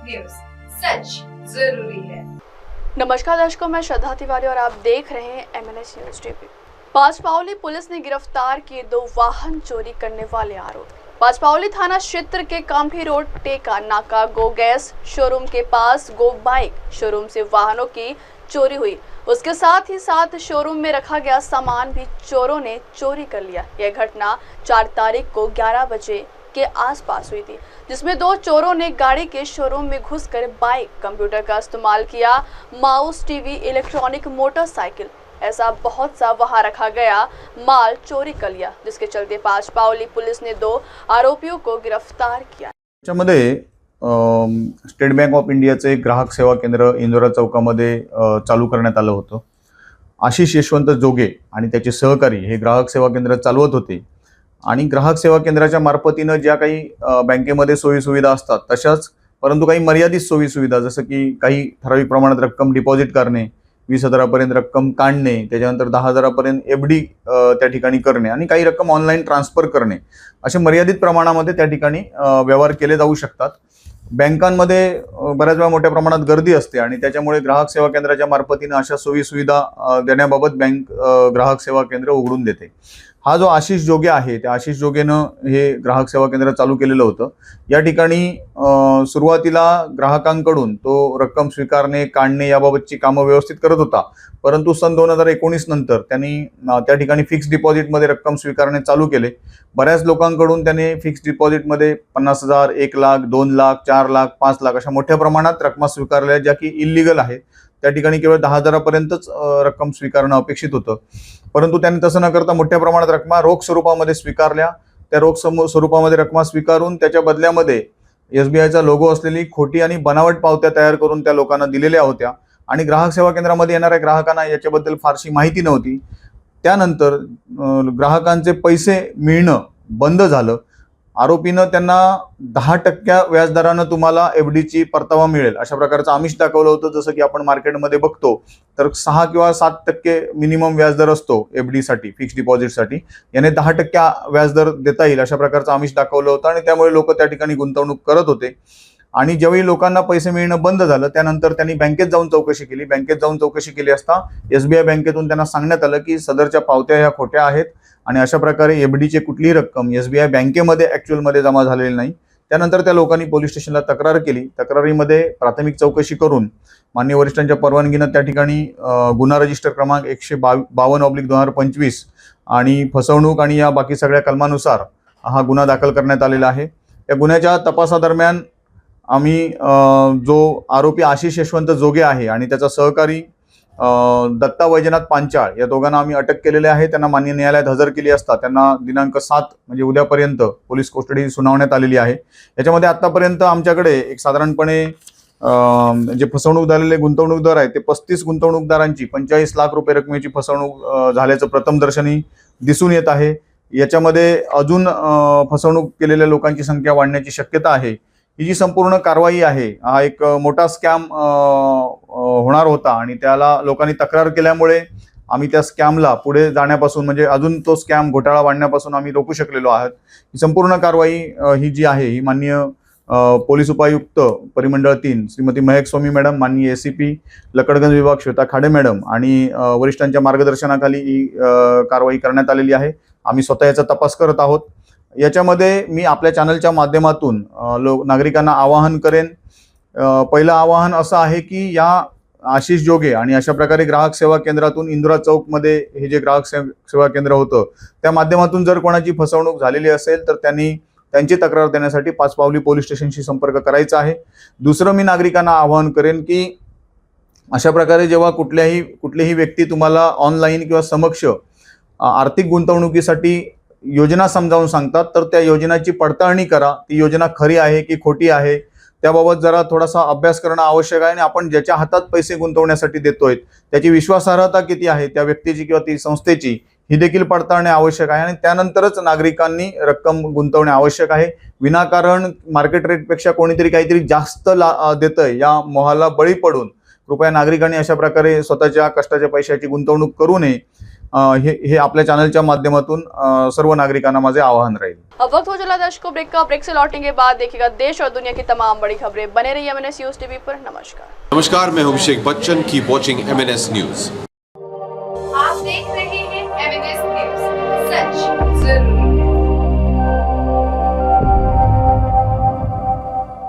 News, सच जरूरी है। नमस्कार दर्शकों, मैं श्रद्धा तिवारी और आप देख रहे हैं MNS news TV. Panchpaoli police ने गिरफ्तार किए 2 वाहन चोरी करने वाले आरोपी। पांचपावली थाना क्षेत्र के काम्भी रोड टेका नाका गो गैस शोरूम के पास गो बाइक शोरूम से वाहनों की चोरी हुई। उसके साथ ही साथ शोरूम में रखा गया सामान भी चोरों ने चोरी कर लिया। यह घटना 4 तारीख को 11 बजे के आसपास हुई थी, जिसमें 2 चोरों ने गाड़ी के शोरूम में घुसकर बाइक, कंप्यूटर का इस्तेमाल किया, माउस, टीवी, इलेक्ट्रॉनिक मोटरसाइकिल, ऐसा बहुत सा वहां रखा गया माल चोरी कर लिया, जिसके चलते पांचपावली पुलिस ने 2 आरोपियों को गिरफ्तार किया। त्याच्यामध्ये स्टेट बँक ऑफ इंडियाचे ग्राहक सेवा केंद्र इंदोरा चौकामध्ये चालू करण्यात आलं होतं। आशिष यशवंत जोगे आणि त्याचे सहकारी हे ग्राहक सेवा केंद्र चालवत होते आणि ग्राहक सेवा केंद्राच्या मार्फतीनं ज्या काही बँकेमध्ये सोयी सुविधा असतात तशाच, परंतु काही मर्यादित सोयी सुविधा, जसं की काही ठराविक प्रमाणात रक्कम डिपॉझिट करणे, 20,000 पर्यंत रक्कम काढणे, त्याच्यानंतर 10,000 पर्यंत FD त्या ठिकाणी करणे आणि काही रक्कम ऑनलाईन ट्रान्सफर करणे, असे मर्यादित प्रमाणामध्ये त्या ठिकाणी व्यवहार केले जाऊ शकतात। बँकांमध्ये बऱ्याच वेळा मोठ्या प्रमाणात गर्दी असते आणि त्याच्यामुळे ग्राहक सेवा केंद्राच्या मार्फतीने अशा सोयी सुविधा देण्याबाबत बँक ग्राहक सेवा केंद्र उघडून देते। हा जो आशिष जोगे आहे, त्या आशिष जोगेनं हे ग्राहक सेवा केंद्र चालू केलेलं होतं। या ठिकाणी सुरुवातीला ग्राहकांकडून तो रक्कम स्वीकारणे, काढणे याबाबतची कामं व्यवस्थित करत होता, परंतु सन 2019 नंतर त्यांनी त्या ठिकाणी फिक्स डिपॉझिटमध्ये रक्कम स्वीकारणे चालू केले। बऱ्याच लोकांकडून त्याने फिक्स डिपॉझिटमध्ये 50,000, 1 लाख, 2 लाख, 4 लाख, 5 लाख अशा मोठ्या प्रमाणात रक्कम स्वीकारल्या, ज्या की इल्लीगल आहेत। त्या ठिकाणी केवळ 10,000 पर्यंतच रक्कम स्वीकारणं अपेक्षित होतं, परंतु त्यांनी तसं न करता मोठ्या प्रमाणात रक्कमा रोख स्वरूपामध्ये स्वीकारल्या। त्या रोख स्वरूपामध्ये रक्कमा स्वीकारून त्याच्या बदल्यामध्ये SBIचा लोगो असलेली खोटी आणि बनावट पावत्या तयार करून त्या लोकांना दिलेल्या होत्या आणि ग्राहक सेवा केंद्रामध्ये येणाऱ्या ग्राहकांना याच्याबद्दल फारशी माहिती नव्हती। त्यानंतर ग्राहकांचे पैसे मिळणं बंद झालं। आरोपीनं त्यांना 10% व्याजदरानं तुम्हाला FDची परतावा मिळेल अशा प्रकारचं आमिष दाखवलं होतं। जसं की आपण मार्केटमध्ये बघतो तर 6 किंवा 7% मिनिमम व्याजदर असतो FDसाठी, फिक्स डिपॉझिटसाठी। याने 10% व्याजदर देता येईल अशा प्रकारचं आमिष दाखवलं होतं आणि त्यामुळे लोक त्या ठिकाणी गुंतवणूक करत होते। आणि ज्यावेळी लोकांना पैसे मिळणं बंद झालं त्यानंतर त्यांनी बँकेत जाऊन चौकशी केली। बँकेत जाऊन चौकशी केली असता SBI बँकेतून त्यांना सांगण्यात आलं की सदरच्या पावत्या ह्या खोट्या आहेत आणि अशा प्रकारे FDची कुठलीही रक्कम SBI बँकेमध्ये ॲक्च्युअलमध्ये जमा झालेली नाही। त्यानंतर त्या लोकांनी पोलीस स्टेशनला तक्रार केली। तक्रारीमध्ये प्राथमिक चौकशी करून माननीय वरिष्ठांच्या परवानगीनं त्या ठिकाणी गुन्हा रजिस्टर क्रमांक 152/2025 आणि फसवणूक आणि या बाकी सगळ्या कलमानुसार हा गुन्हा दाखल करण्यात आलेला आहे। या गुन्ह्याच्या तपासादरम्यान आम्ही जो आरोपी आशिष यशवंत जोगे आहे आणि त्याचा सहकारी दत्ता वैजनाथ पांचाळ या दोघांना आम्ही अटक केलेले आहे। त्यांना माननीय न्यायालयात हजर केली असता त्यांना दिनांक 7 म्हणजे उद्यापर्यंत पोलीस कोठडी सुनावण्यात आलेली आहे। याच्यामध्ये आतापर्यंत आमच्याकडे एक साधारणपणे जे फसवणूक झालेले गुंतवणूकदार आहेत ते 35 गुंतवणूकदारांची 45 लाख रुपये रकमेची फसवणूक झाल्याचं प्रथमदर्शनी दिसून येत आहे। याच्यामध्ये अजून फसवणूक केलेल्या लोकांची संख्या वाढण्याची शक्यता आहे। ही जी संपूर्ण कारवाई आहे हा एक मोठा स्कॅम होणार होता आणि त्याला लोकांनी तक्रार केल्यामुळे आम्ही त्या स्कॅमला पुढे जाण्यापासून म्हणजे अजून तो स्कॅम घोटाळा वाढण्यापासून आम्ही रोखू शकलेलो आहोत। ही संपूर्ण कारवाई ही जी आहे ही माननीय पोलीस उपायुक्त परिमंडळ 3 श्रीमती महक स्वामी मॅडम, माननीय ACP लकडगंज विभाग श्वेता खाडे मॅडम आणि वरिष्ठांच्या मार्गदर्शनाखाली ही कारवाई करण्यात आलेली आहे। आम्ही स्वतः याचा तपास करत आहोत। याच्यामध्ये मी आपल्या चॅनलच्या माध्यमातून नागरिकांना आवाहन करेन। पहिलं आवाहन असं आहे की या आशिष जोगे आणि अशा प्रकारे ग्राहक सेवा केंद्रातून इंदोरा चौकमध्ये हे जे ग्राहक सेवा केंद्र होतं त्या माध्यमातून जर कोणाची फसवणूक झालेली असेल तर त्यांनी त्यांची तक्रार देण्यासाठी पाचपावली पोलीस स्टेशनशी संपर्क करायचा आहे। दुसरं मी नागरिकांना आवाहन करेन की अशा प्रकारे जेव्हा कुठलीही व्यक्ती तुम्हाला ऑनलाईन किंवा समक्ष आर्थिक गुंतवणुकीसाठी योजना समजावून सांगतात तर त्या योजनेची पडताळणी करा। ती योजना खरी आहे की खोटी आहे त्याबाबत जरा थोडासा अभ्यास करणं आवश्यक आहे आणि आपण ज्याच्या हातात पैसे गुंतवण्यासाठी देतोय त्याची विश्वासार्हता किती आहे त्या व्यक्तीची किंवा ती संस्थेची ही देखील पडताळणे आवश्यक आहे आणि त्यानंतरच नागरिकांनी रक्कम गुंतवणे आवश्यक आहे। विनाकारण मार्केट रेटपेक्षा कोणीतरी काहीतरी जास्त देतंय या मोहाला बळी पडून कृपया नागरिकांनी अशा प्रकारे स्वतःच्या कष्टाच्या पैशाची गुंतवणूक करू नये। हे आपल्या चॅनलच्या माध्यमातून सर्व नागरिकांना माझे आवाहन राहील। अब वक्त हो चला दर्शकों ब्रेक का। ब्रेक से लौटने के बाद देखिएगा देश और दुनिया की तमाम बड़ी खबरें। बने रहिए MNS न्यूज टीवी पर। नमस्कार, मैं हूं Abhishek Bachchan. Keep watching MNS news. आप देख रहे हैं MNS न्यूज, सच